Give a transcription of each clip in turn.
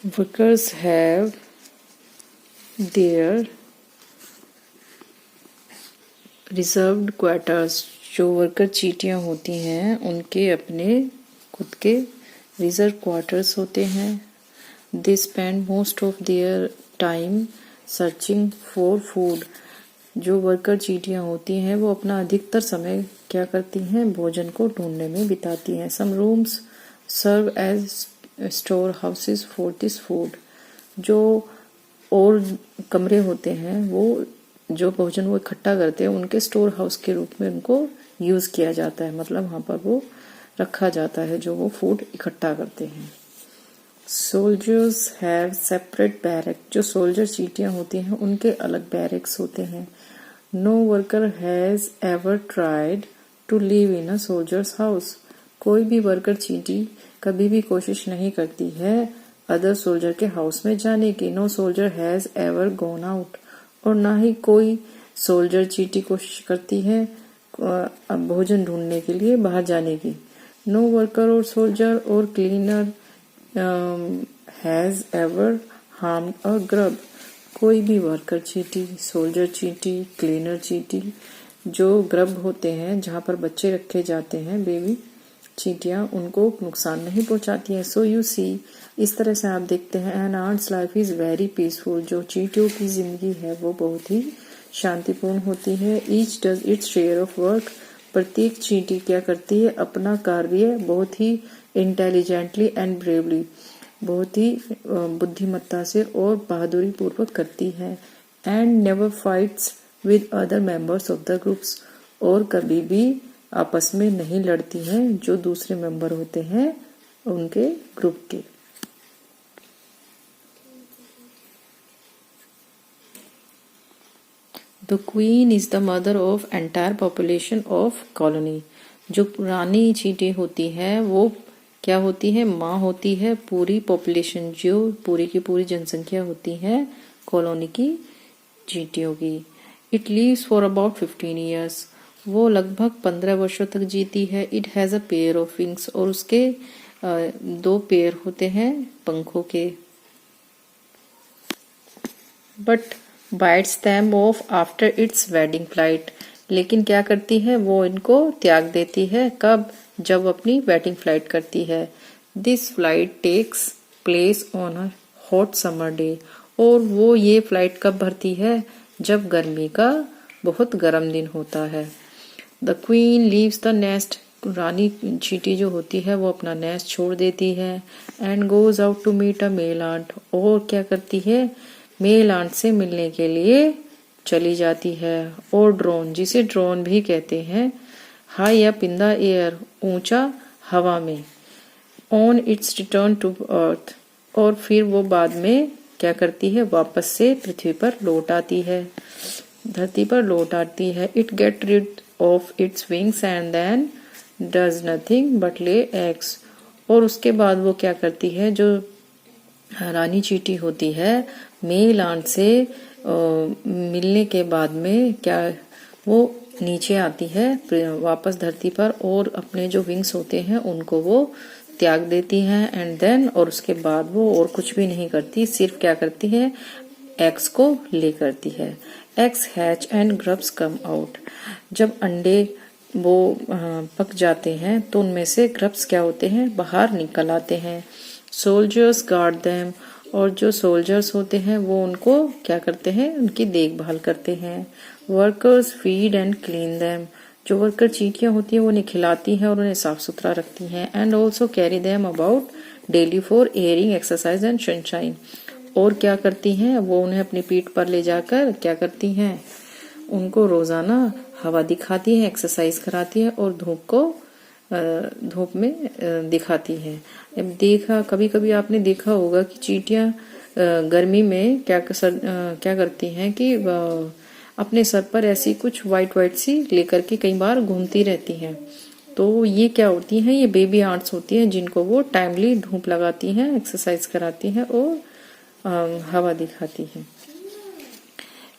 Workers have their reserved quarters. जो worker चींटियाँ होती हैं उनके अपने खुद के रिजर्व क्वार्टर्स होते हैं। They spend most of their time searching for food. जो वर्कर चींटियाँ होती हैं वो अपना अधिकतर समय क्या करती हैं, भोजन को ढूंढने में बिताती हैं। Some rooms serve as store houses for this food. जो और कमरे होते हैं वो जो भोजन वो इकट्ठा करते हैं उनके स्टोर हाउस के रूप में उनको यूज किया जाता है, मतलब वहां पर वो रखा जाता है जो वो फूड इकट्ठा करते हैं। Soldiers have separate barrack. जो सोल्जर चींटियां होती हैं उनके अलग बैरक्स होते हैं। No worker has ever tried to live in a soldiers house. कोई भी वर्कर चींटी कभी भी कोशिश नहीं करती है अदर सोल्जर के हाउस में जाने की। No soldier has ever gone out. और ना ही कोई सोल्जर चींटी कोशिश करती है भोजन ढूंढने के लिए बाहर जाने की। नो वर्कर और सोल्जर और cleaner has ever harmed a grub. कोई भी वर्कर चींटी, सोल्जर चींटी, क्लीनर चींटी, जो ग्रब होते हैं जहां पर बच्चे रखे जाते हैं, बेबी चींटियां, उनको नुकसान नहीं पहुंचाती हैं। सो यू सी, इस तरह से आप देखते हैं N arts life is very peaceful. जो चींटियों की जिंदगी है वो बहुत ही शांतिपूर्ण होती है। Each does its share of work. प्रत्येक चींटी क्या करती है, अपना कार्य बहुत ही इंटेलिजेंटली एंड ब्रेवली, बहुत ही बुद्धिमत्ता से और बहादुरी पूर्वक करती है। And never fights with other members of the groups. और कभी भी आपस में नहीं लड़ती हैं जो दूसरे मेंबर होते हैं उनके ग्रुप के। The queen is the mother of entire population of colony. जो रानी चींटी होती है वो क्या होती है, माँ होती है पूरी पॉपुलेशन, जो पूरी की पूरी जनसंख्या होती है कॉलोनी की चींटियों की। It lives for about 15 years. वो लगभग 15 वर्षों तक जीती है। It has a pair of wings. और उसके 2 पेयर होते हैं पंखों के। But bites them off after its wedding flight. लेकिन क्या करती है, वो इनको त्याग देती है। कब, जब अपनी वेडिंग फ्लाइट करती है। This flight takes place on a hot summer day. और वो ये फ्लाइट कब भरती है, जब गर्मी का बहुत गर्म दिन होता है। The queen leaves the nest. रानी चींटी जो होती है वो अपना नेस्ट छोड़ देती है। And goes out to meet a male ant. और क्या करती है, मेल आंट से मिलने के लिए चली जाती है। और ड्रोन, जिसे ड्रोन भी कहते हैं, high up in the air, ऊंचा हवा में। On its return to earth. और फिर वो बाद में क्या करती है, वापस से पृथ्वी पर लौट आती है, धरती पर लौट आती है। It get rid of its wings and then does nothing but lay eggs. और उसके बाद वो क्या करती है, जो रानी चींटी होती है, मेल आंट से मिलने के बाद में क्या, वो नीचे आती है वापस धरती पर, और अपने जो विंग्स होते हैं उनको वो त्याग देती है। एंड देन, और उसके बाद वो और कुछ भी नहीं करती, सिर्फ क्या करती है, एग्स को ले करती है। Eggs hatch and grubs come out. जब अंडे वो पक जाते हैं तो उनमें से ग्रब्स क्या होते हैं, बाहर निकल आते हैं। Soldiers guard them. और जो सोल्जर्स होते हैं वो उनको क्या करते हैं, उनकी देखभाल करते हैं। Workers feed and clean them. जो वर्कर चींटियां होती हैं वो उन्हें खिलाती हैं और उन्हें साफ सुथरा रखती हैं। And also carry them about daily for airing, exercise and sunshine. और क्या करती हैं, वो उन्हें अपनी पीठ पर ले जाकर क्या करती हैं, उनको रोजाना हवा दिखाती है, एक्सरसाइज कराती है और धूप में दिखाती है। अब कभी कभी आपने देखा होगा कि चींटियां गर्मी में क्या करती हैं कि अपने सर पर ऐसी कुछ वाइट सी लेकर के कई बार घूमती रहती हैं। तो ये क्या होती हैं, ये बेबी आंट्स होती हैं जिनको वो टाइमली धूप लगाती हैं, एक्सरसाइज कराती हैं और हवा दिखाती हैं।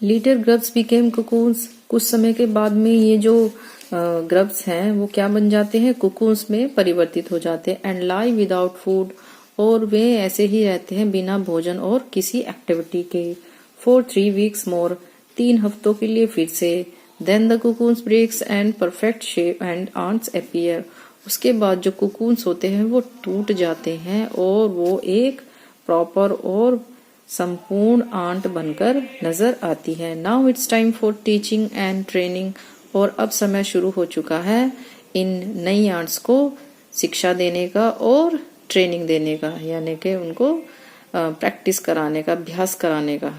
Little grubs became cocoons. कुछ समय के बाद में ये जो ग्रब्स हैं वो क्या बन जाते हैं, कुकून्स में परिवर्तित हो जाते हैं। And lie without food. और वे ऐसे ही रहते हैं बिना भोजन और किसी एक्टिविटी के। फॉर 3 weeks मोर, 3 हफ्तों के लिए फिर से। Then the cocoons breaks and perfect shape and ants appear। उसके बाद जो कुकून्स होते हैं वो टूट जाते हैं और वो एक प्रॉपर और संपूर्ण आंट बनकर नजर आती है। Now it's time for teaching and training. और अब समय शुरू हो चुका है इन नई आंट्स को शिक्षा देने का और ट्रेनिंग देने का, यानी कि उनको प्रैक्टिस कराने का, अभ्यास कराने का।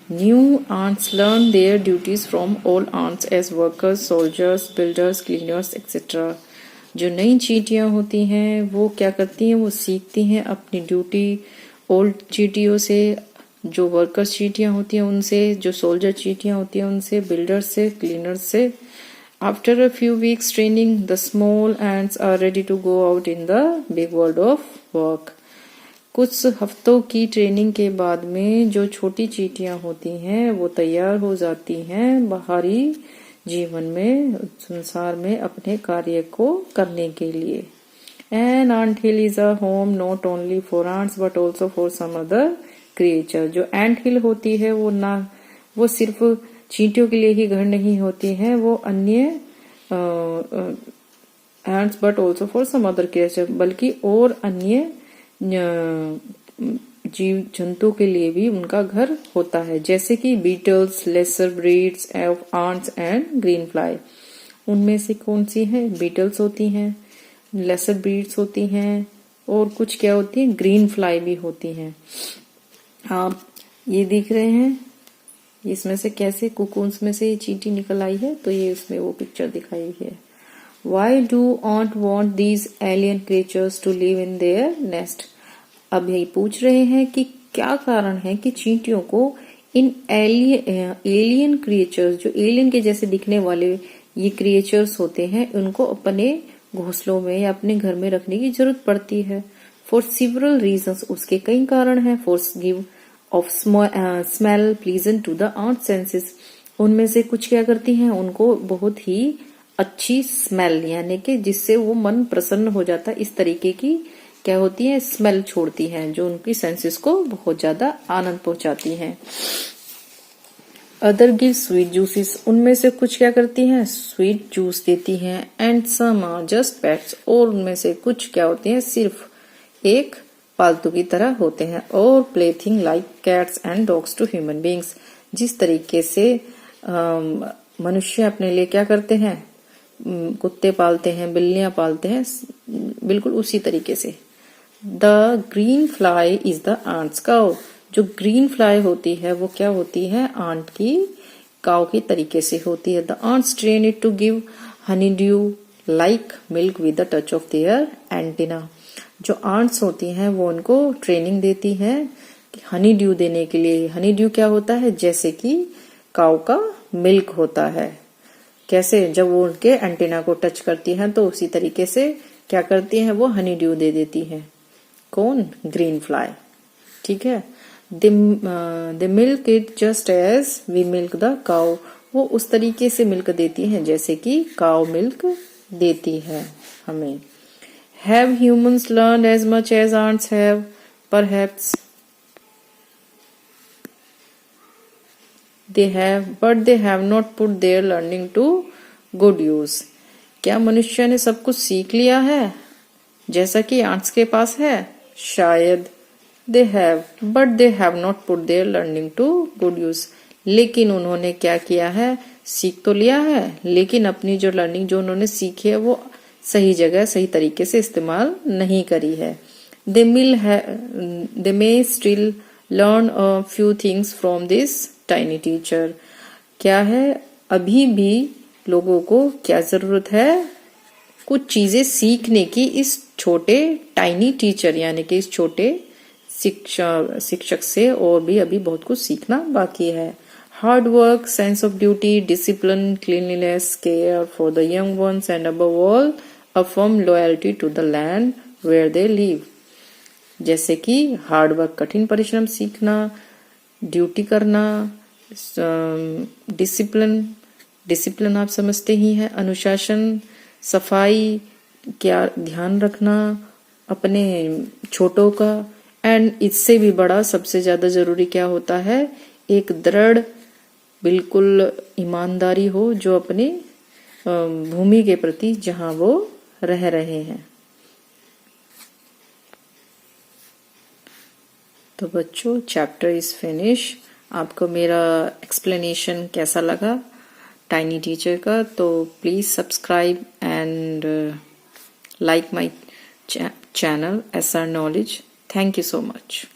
New ants learn their duties from old ants as workers, soldiers, builders, cleaners etcetera. जो नई चींटियां होती हैं वो क्या करती हैं, वो सीखती हैं अपनी ड्यूटी ओल्ड चींटियों से, जो वर्कर्स चींटियां होती हैं उनसे, जो सोल्जर चींटियां होती हैं उनसे, बिल्डर्स से, क्लीनर्स से। After a few weeks training the small ants are ready to go out in the big world of work. कुछ हफ्तों की ट्रेनिंग के बाद में जो छोटी चींटियां होती हैं वो तैयार हो जाती हैं बाहरी जीवन में, संसार में अपने कार्य को करने के लिए। An anthill is a home not only for ants but also for some other creature। जो एंट हिल होती है वो सिर्फ चींटियों के लिए ही घर नहीं होती है, वो अन्य ants but also for some other creature, बल्कि और अन्य जीव जंतु के लिए भी उनका घर होता है, जैसे कि beetles, lesser breeds of ants and green fly. उनमें से कौन सी है? बीटल्स होती हैं, लेसर ब्रीड्स होती हैं और कुछ क्या होती है, ग्रीन फ्लाई भी होती हैं। आप ये देख रहे हैं इसमें से कैसे कुकून्स में से ये चींटी निकल आई है, तो ये उसमें वो पिक्चर दिखाई हुई है। Why do ant want these alien creatures to live in their nest? अब यही पूछ रहे हैं कि क्या कारण है कि चींटियों को इन एलियन क्रिएचर्स, जो एलियन के जैसे दिखने वाले ये क्रिएचर्स होते हैं, उनको अपने घोंसलों में या अपने घर में रखने की जरूरत पड़ती है। फॉर सिवरल रीजंस, उसके कई कारण हैं। For give off smell pleasant to the ant senses, उनमें से कुछ क्या करती हैं, उनको बहुत ही अच्छी स्मेल, यानी कि जिससे वो मन प्रसन्न हो जाता है, इस तरीके की क्या होती है, स्मेल छोड़ती हैं, जो उनकी सेंसेस को बहुत ज्यादा आनंद पहुंचाती हैं। अदर गिव स्वीट जूसेस, उनमें से कुछ क्या करती हैं, स्वीट जूस देती हैं। And some are just pets, और उनमें से कुछ क्या होती हैं, सिर्फ एक पालतू की तरह होते हैं। और plaything like cats and dogs to human beings, जिस तरीके से मनुष्य अपने लिए क्या करते हैं, कुत्ते पालते हैं, बिल्लियां पालते हैं, बिल्कुल उसी तरीके से। The green fly is the ants cow, जो ग्रीन फ्लाई होती है वो क्या होती है, आंट की काउ की तरीके से होती है। The ants train it to give honeydew like milk with the touch of their antenna, जो आंट्स होती हैं वो उनको ट्रेनिंग देती हैं कि हनी ड्यू देने के लिए। हनी ड्यू क्या होता है, जैसे कि काउ का मिल्क होता है, कैसे जब वो उनके एंटीना को टच करती हैं तो उसी तरीके से क्या करती हैं, वो हनी ड्यू दे देती हैं। कौन? Green fly. ठीक है। They milk it just as we milk the cow, वो उस तरीके से मिल्क देती हैं जैसे कि काउ मिल्क देती है हमें। Have humans learn as much as ants have? Perhaps they have but they have not put their learning to good use। क्या मनुष्य ने सब कुछ सीख लिया है जैसा कि आंट्स के पास है? शायद। they have but they have not put their learning to good use, लेकिन उन्होंने क्या किया है, सीख तो लिया है लेकिन अपनी जो लर्निंग जो उन्होंने सीखी है वो सही जगह सही तरीके से इस्तेमाल नहीं करी है। they may still learn a few things from this tiny teacher. क्या है, अभी भी लोगों को क्या जरूरत है, कुछ चीजें सीखने की इस छोटे टाइनी टीचर यानी कि इस छोटे शिक्षक से, और भी अभी बहुत कुछ सीखना बाकी है। Hard work, sense of duty, discipline, cleanliness, care for the young ones and above all a firm loyalty to the land where they live. जैसे कि हार्ड वर्क, कठिन परिश्रम सीखना, ड्यूटी करना, डिसिप्लिन आप समझते ही हैं, अनुशासन, सफाई, क्या ध्यान रखना, अपने छोटों का, एंड इससे भी बड़ा सबसे ज्यादा जरूरी क्या होता है, एक दृढ़ बिल्कुल ईमानदारी हो जो अपने भूमि के प्रति जहां वो रह रहे हैं। तो बच्चों, चैप्टर इज फिनिश। आपको मेरा एक्सप्लेनेशन कैसा लगा टाइनी टीचर का? तो please subscribe and like my channel SR Knowledge. Thank you so much.